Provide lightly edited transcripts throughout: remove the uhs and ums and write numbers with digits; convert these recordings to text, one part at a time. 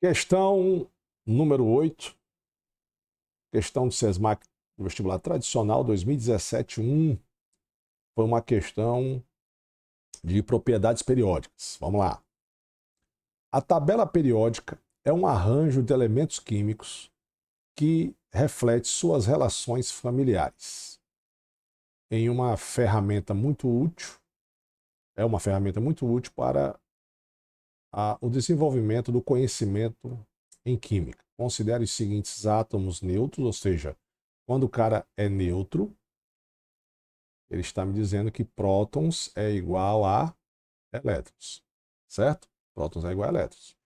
Questão número 8. Questão do SESMAC do vestibular tradicional 2017-1. Foi uma questão de propriedades periódicas. Vamos lá. A tabela periódica é um arranjo de elementos químicos que reflete suas relações familiares. Em uma ferramenta muito útil, é uma ferramenta muito útil para o desenvolvimento do conhecimento em química. Considere os seguintes átomos neutros, ou seja, quando o cara é neutro, ele está me dizendo que prótons é igual a elétrons, certo? Prótons é igual a elétrons.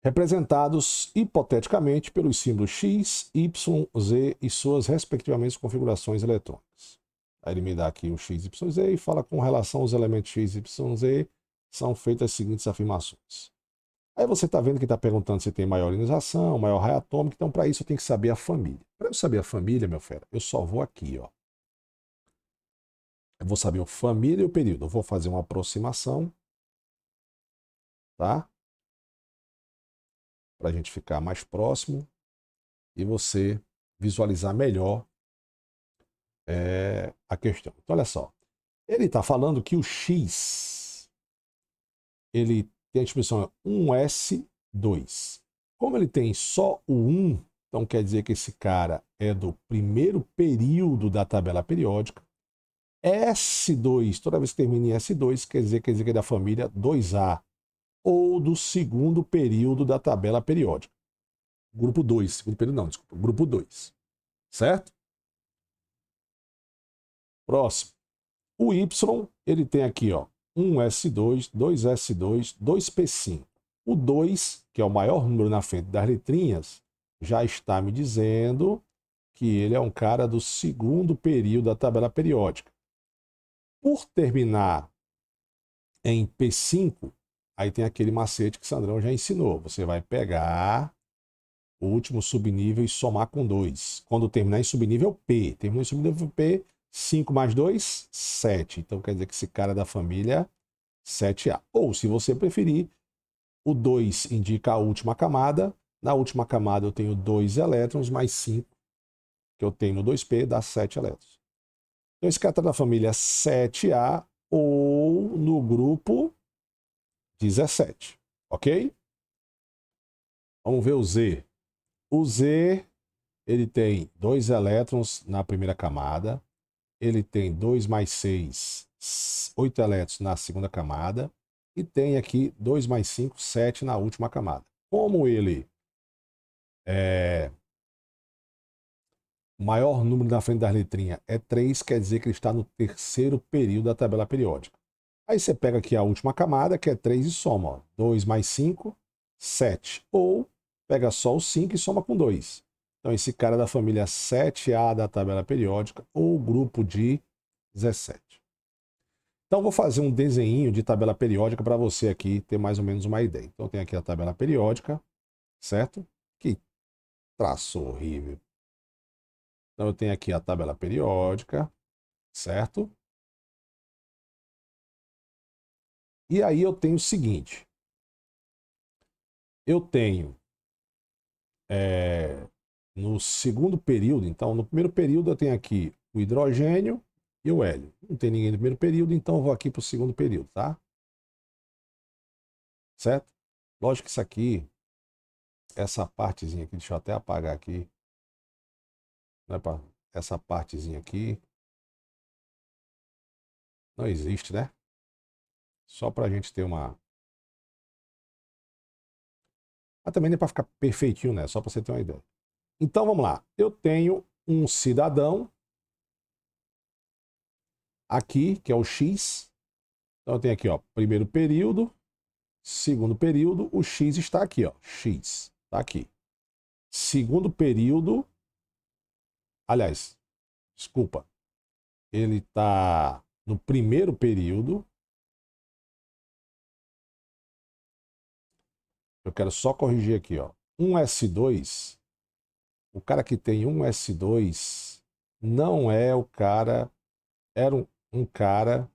Representados hipoteticamente pelos símbolos X, Y, Z e suas respectivamente configurações eletrônicas. Aí ele me dá aqui o X, Y, Z e fala com relação aos elementos X, Y, Z, são feitas as seguintes afirmações. Aí você está vendo que está perguntando se tem maior ionização, maior raio atômico, então para isso eu tenho que saber a família. Para eu saber a família, meu fera, eu só vou aqui, ó. Eu vou saber a família e o período. Eu vou fazer uma aproximação, tá? Para a gente ficar mais próximo e você visualizar melhor a questão. Então, olha só. Ele está falando que o X, ele tem a expressão 1s2. Como ele tem só o 1, então quer dizer que esse cara é do primeiro período da tabela periódica. S2, toda vez que termina em S2, quer dizer que é da família 2A, ou do segundo período da tabela periódica. Grupo 2, segundo período não, desculpa, grupo 2. Certo? Próximo. O Y, ele tem aqui, ó, 1S2, 2S2, 2P5. O 2, que é o maior número na frente das letrinhas, já está me dizendo que ele é um cara do segundo período da tabela periódica. Por terminar em P5, aí tem aquele macete que o Sandrão já ensinou. Você vai pegar o último subnível e somar com 2. Quando terminar em subnível P. Terminou em subnível P, 5 mais 2, 7. Então quer dizer que esse cara é da família 7A. Ou, se você preferir, o 2 indica a última camada. Na última camada eu tenho 2 elétrons mais 5, que eu tenho no 2P, dá 7 elétrons. Então esse cara está da família 7A ou no grupo 17. Ok? Vamos ver o Z. O Z, ele tem 2 elétrons na primeira camada. Ele tem 2 mais 6, 8 elétrons na segunda camada. E tem aqui 2 mais 5, 7 na última camada. Como ele é o maior número na frente das letrinhas é 3, quer dizer que ele está no terceiro período da tabela periódica. Aí você pega aqui a última camada, que é 3, e soma. Ó. 2 mais 5, 7. Ou pega só o 5 e soma com 2. Então esse cara é da família 7A da tabela periódica, ou grupo de 17. Então vou fazer um desenho de tabela periódica para você aqui ter mais ou menos uma ideia. Então tem aqui a tabela periódica, certo? Que traço horrível. Então eu tenho aqui a tabela periódica, certo? E aí eu tenho o seguinte. Eu tenho no segundo período, então no primeiro período eu tenho aqui o hidrogênio e o hélio. Não tem ninguém no primeiro período, então eu vou aqui para o segundo período, tá? Certo? Lógico que isso aqui, essa partezinha aqui, deixa eu até apagar aqui. Né, essa partezinha aqui não existe, né? Só para a gente ter uma. Mas também nem para ficar perfeitinho, né? Só para você ter uma ideia. Então vamos lá. Eu tenho um cidadão aqui, que é o X. Então eu tenho aqui, ó, primeiro período, segundo período, o X está aqui, ó. X está aqui. Segundo período, aliás, desculpa, ele está no primeiro período. Eu quero só corrigir aqui, ó. 1s2, o cara que tem 1s2 não é o cara, era um cara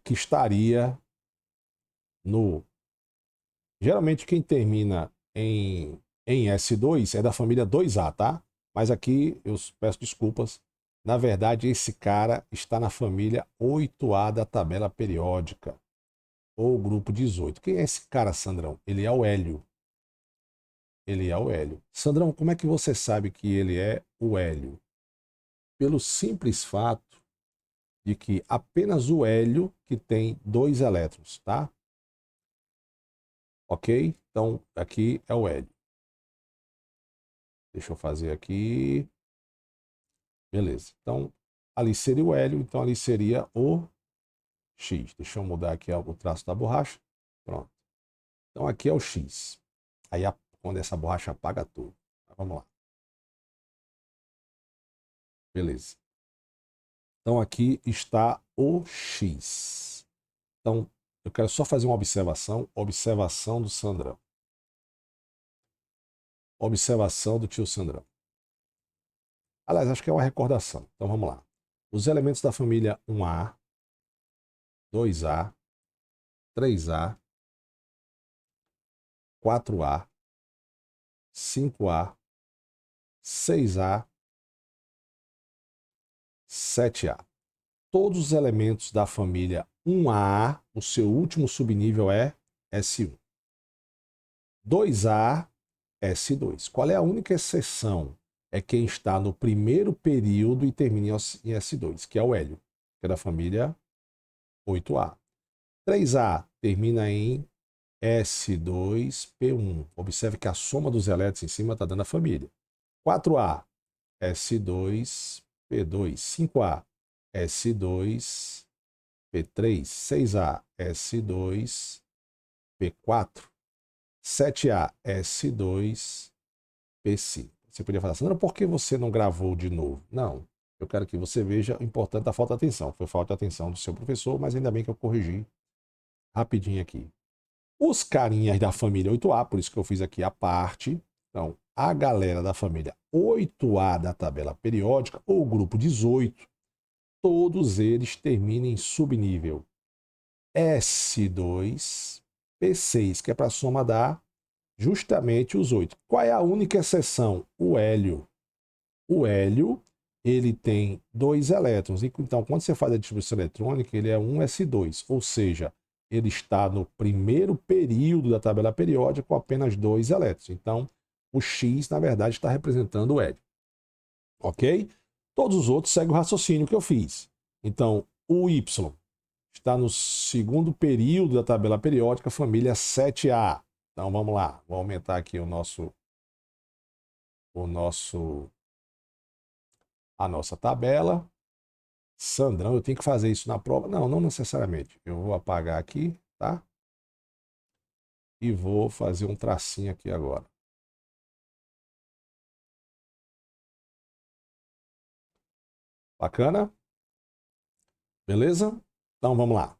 que estaria no... Geralmente quem termina em S2 é da família 2A, tá? Mas aqui eu peço desculpas. Na verdade, esse cara está na família 8A da tabela periódica, ou grupo 18. Quem é esse cara, Sandrão? Ele é o hélio. Ele é o hélio. Sandrão, como é que você sabe que ele é o hélio? Pelo simples fato de que apenas o hélio que tem 2 elétrons, tá? Ok? Então, aqui é o hélio. Deixa eu fazer aqui. Beleza. Então, ali seria o hélio, então ali seria o X. Deixa eu mudar aqui o traço da borracha. Pronto. Então, aqui é o X. Aí, quando essa borracha apaga tudo. Vamos lá. Beleza. Então, aqui está o X. Então, eu quero só fazer uma observação. Observação do Sandrão. Observação do tio Sandrão. Aliás, acho que é uma recordação. Então, vamos lá. Os elementos da família 1A, 2A, 3A, 4A, 5A, 6A, 7A. Todos os elementos da família 1A, o seu último subnível é S1. 2A, S2. Qual é a única exceção? É quem está no primeiro período e termina em S2, que é o hélio, que é da família 8A. 3A termina em S2P1. Observe que a soma dos elétrons em cima está dando a família. 4A, S2P2. 5A, S2P3. 6A, S2P4. 7A, S2P5. Você podia falar, Sandra, por que você não gravou de novo? Não, eu quero que você veja o importante da falta de atenção. Foi falta de atenção do seu professor, mas ainda bem que eu corrigi rapidinho aqui. Os carinhas da família 8A, por isso que eu fiz aqui a parte. Então, a galera da família 8A da tabela periódica, ou grupo 18, todos eles terminam em subnível S2, P6, que é para a soma dar justamente os 8. Qual é a única exceção? O hélio. O hélio, ele tem 2 elétrons. Então, quando você faz a distribuição eletrônica, ele é um S2, ou seja, ele está no primeiro período da tabela periódica com apenas 2 elétrons. Então, o X, na verdade, está representando o hélio. Ok? Todos os outros seguem o raciocínio que eu fiz. Então, o Y está no segundo período da tabela periódica, família 7A. Então, vamos lá. Vou aumentar aqui a nossa tabela. Sandrão, eu tenho que fazer isso na prova? Não, não necessariamente. Eu vou apagar aqui, tá? E vou fazer um tracinho aqui agora. Bacana? Beleza? Então vamos lá.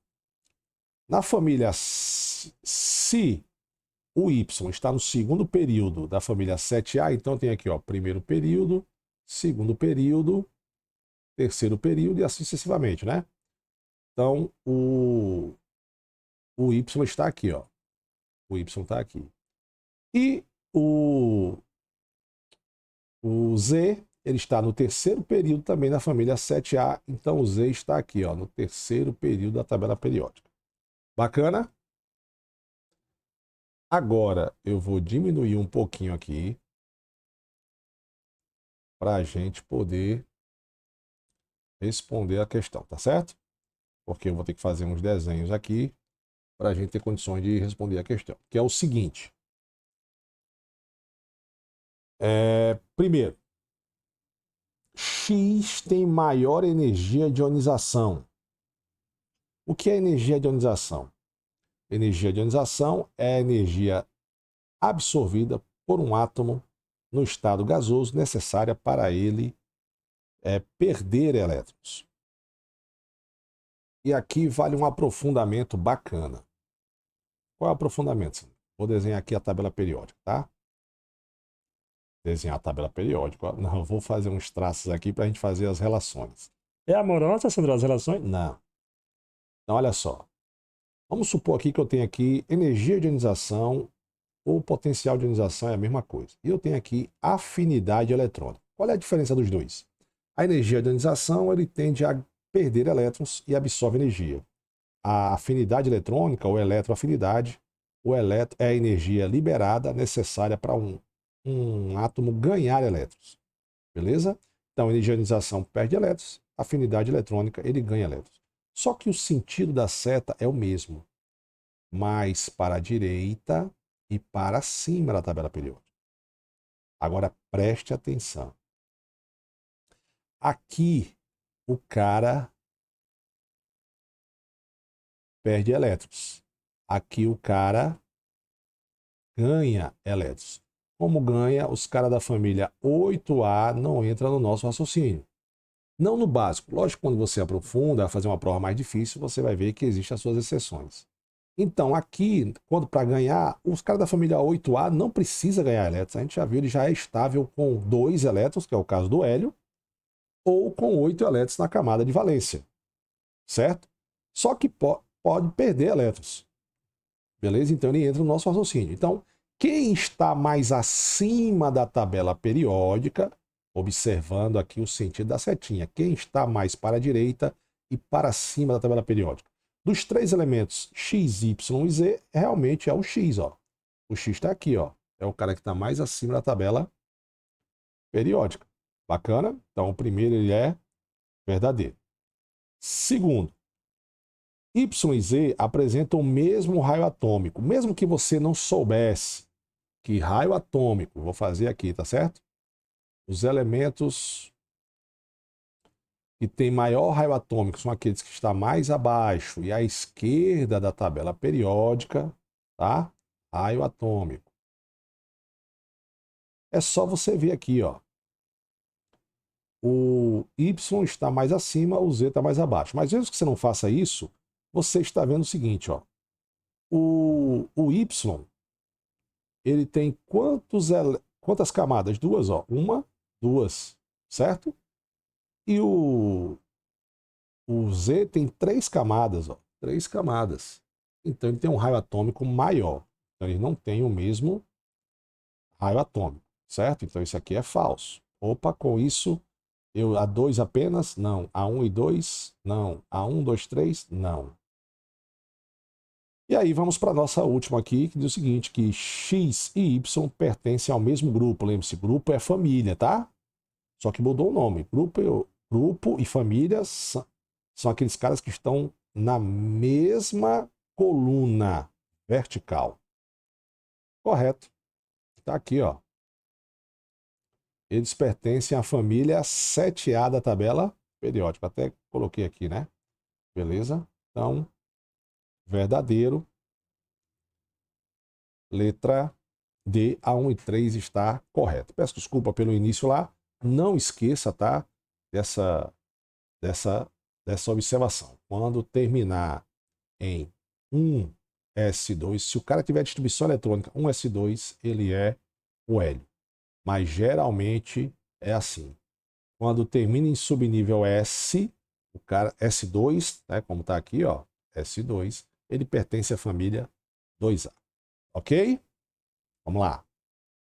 Na família, se o Y está no segundo período da família 7A, então tem aqui, ó, primeiro período, segundo período, terceiro período e assim sucessivamente, né? Então o Y está aqui, ó. O Y está aqui. E o Z, ele está no terceiro período também da família 7A, então o Z está aqui, ó, no terceiro período da tabela periódica. Bacana? Agora eu vou diminuir um pouquinho aqui para a gente poder responder a questão, tá certo? Porque eu vou ter que fazer uns desenhos aqui para a gente ter condições de responder a questão, que é o seguinte. Primeiro, X tem maior energia de ionização. O que é energia de ionização? Energia de ionização é a energia absorvida por um átomo no estado gasoso necessária para ele perder elétrons. E aqui vale um aprofundamento bacana. Qual é o aprofundamento? Vou desenhar aqui a tabela periódica, tá? Desenhar a tabela periódica. Não, vou fazer uns traços aqui para a gente fazer as relações. É amorosa, Sandro, as relações? Não. Então, olha só. Vamos supor aqui que eu tenho aqui energia de ionização ou potencial de ionização é a mesma coisa. E eu tenho aqui afinidade eletrônica. Qual é a diferença dos dois? A energia de ionização ele tende a perder elétrons e absorve energia. A afinidade eletrônica ou eletroafinidade, é a energia liberada necessária para um átomo ganhar elétrons. Beleza? Então, a energia de ionização perde elétrons, a afinidade eletrônica ele ganha elétrons. Só que o sentido da seta é o mesmo, mais para a direita e para cima da tabela periódica. Agora preste atenção. Aqui o cara perde elétrons. Aqui o cara ganha elétrons. Como ganha, os caras da família 8A não entram no nosso raciocínio. Não no básico. Lógico que quando você aprofunda, fazer uma prova mais difícil, você vai ver que existem as suas exceções. Então, aqui, quando para ganhar, os caras da família 8A não precisa ganhar elétrons. A gente já viu, ele já é estável com 2 elétrons, que é o caso do hélio, ou com 8 elétrons na camada de valência. Certo? Só que pode perder elétrons. Beleza? Então, ele entra no nosso raciocínio. Então, quem está mais acima da tabela periódica, observando aqui o sentido da setinha, quem está mais para a direita e para cima da tabela periódica? Dos 3 elementos X, Y e Z, realmente é o X. Ó. O X está aqui. Ó. É o cara que está mais acima da tabela periódica. Bacana? Então, o primeiro ele é verdadeiro. Segundo, Y e Z apresentam o mesmo raio atômico. Mesmo que você não soubesse que raio atômico, vou fazer aqui, tá certo? Os elementos que têm maior raio atômico são aqueles que estão mais abaixo e à esquerda da tabela periódica, tá? Raio atômico. É só você ver aqui, ó. O Y está mais acima, o Z está mais abaixo. Mas mesmo que você não faça isso, você está vendo o seguinte, ó. O Y, ele tem quantas camadas? 2, ó. 1, 2, certo? E o Z tem 3 camadas, ó. 3 camadas. Então ele tem um raio atômico maior. Então ele não tem o mesmo raio atômico, certo? Então isso aqui é falso. Opa, com isso, a 2 apenas? Não. A 1 e 2? Não. A 1, 2, 3? Não. E aí vamos para a nossa última aqui, que diz o seguinte, que X e Y pertencem ao mesmo grupo. Lembre-se, grupo é família, tá? Só que mudou o nome. Grupo e família são aqueles caras que estão na mesma coluna vertical. Correto. Está aqui, ó. Eles pertencem à família 7A da tabela periódica. Até coloquei aqui, né? Beleza? Então, verdadeiro. Letra D, a 1 e 3 está correto. Peço desculpa pelo início lá. Não esqueça, tá? Dessa observação. Quando terminar em 1s2, se o cara tiver distribuição eletrônica 1s2, ele é o hélio. Mas geralmente é assim. Quando termina em subnível S, o cara S2, né, como está aqui, ó, S2, ele pertence à família 2A. Ok? Vamos lá.